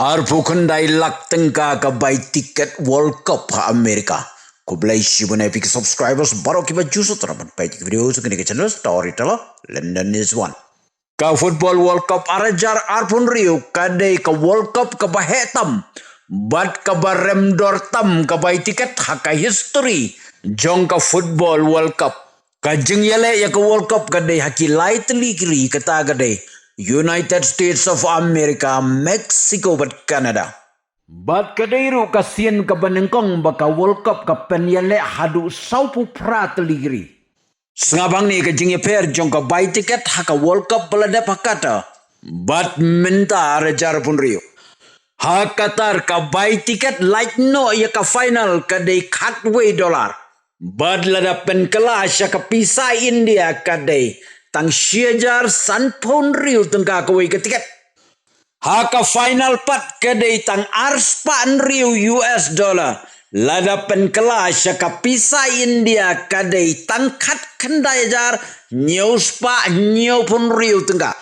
Harpukundai lak tengka ka buy tiket World Cup ha Amerika. Ko belai shibun epic subscribers baru kiba jusu terapan buy tiket video sekini ke channel Storyteller London is one. Ka football World Cup arajar arpun riu kadai ka World Cup ka bahetam. Bat ka barem dortam ka buy tiket haka history jong ka football World Cup. Ka jengyale ya ka World Cup kadai haki lightly kiri kata kadai United States of America, Mexico but Canada. Bat kadairu kasian ka banengkong baka World Cup ka penyale hadu saupu prat ligri. Sengabang ni ka jingye per jong ka buy tiket haka World Cup belada pakata. Bat minta rajar pun rio. Hakatar ka buy tiket like no ya ka final kadai $1 dollar. Bat lada pen kelas ya ka pisa India kadai. Tang syajar san pon riu tengka kawai ke tiket. Haka final pat kedai tang arspan riu US dollar. Lada pen kelas ka pisa India kadai tang kat kendai jar nyeus pa nyeu pon riu tengka.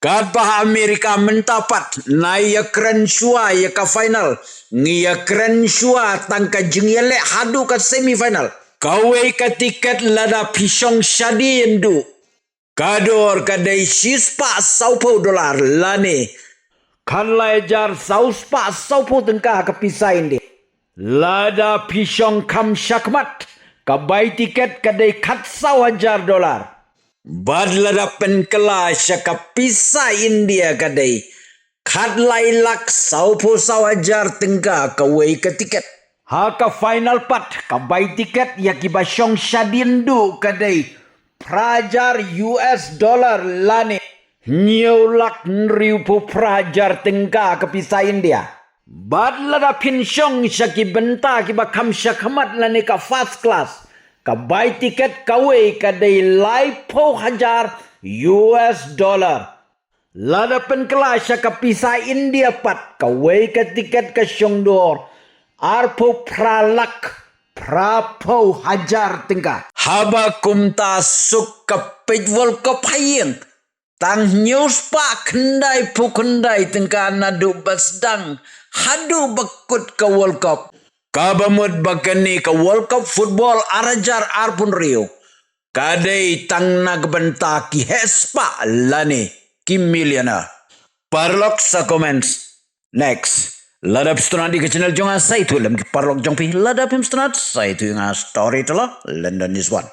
Kat bah Amerika mentapat na ya keren shua ya ka final. Ngia keren shua tang ka jengyele hadu ka semifinal. Kawai ke tiket lada pisong syadi endu. Kador kadai $6 dollar lane. Kan lajar $6 tengkah kepisain dia. Lada pisong kam syakmat. Kabai tiket kadai $1,000 dollar. Bad lada pen kelas kepisain dia kadai. Kad lailak $1,000 tengkah kawai ke tiket. Haka final pat kabai tiket yakibasyong syadindu kadai. Prajar US dollar lane. Nyolak ribu prajar tengka kepisain dia. Bad lada pinsyong syaki benta kiba kam syakamat lane ka first class. Ka buy tiket kawai kadai laipo hajar US dollar. Lada penkelas syaka pisa India pat kawai ka tiket ka syongdor. Arpo pralak. Prapo hajar tengka. Haba kumta suk ka page World Cup hayeng. Tang news pa kendai pu kendai tengka nadu basdang. Hadu bakut ka World Cup. Kabamud bagani ka World Cup football arajar arpun rio. Kadai tang nagbenta ki hespa lani ki millionaire. Parlok sa comments. Next. Ladap stunat di channel jonga sai tu lem ki parlok jong pi ladap him stunat sai tu nga Storyteller London is one.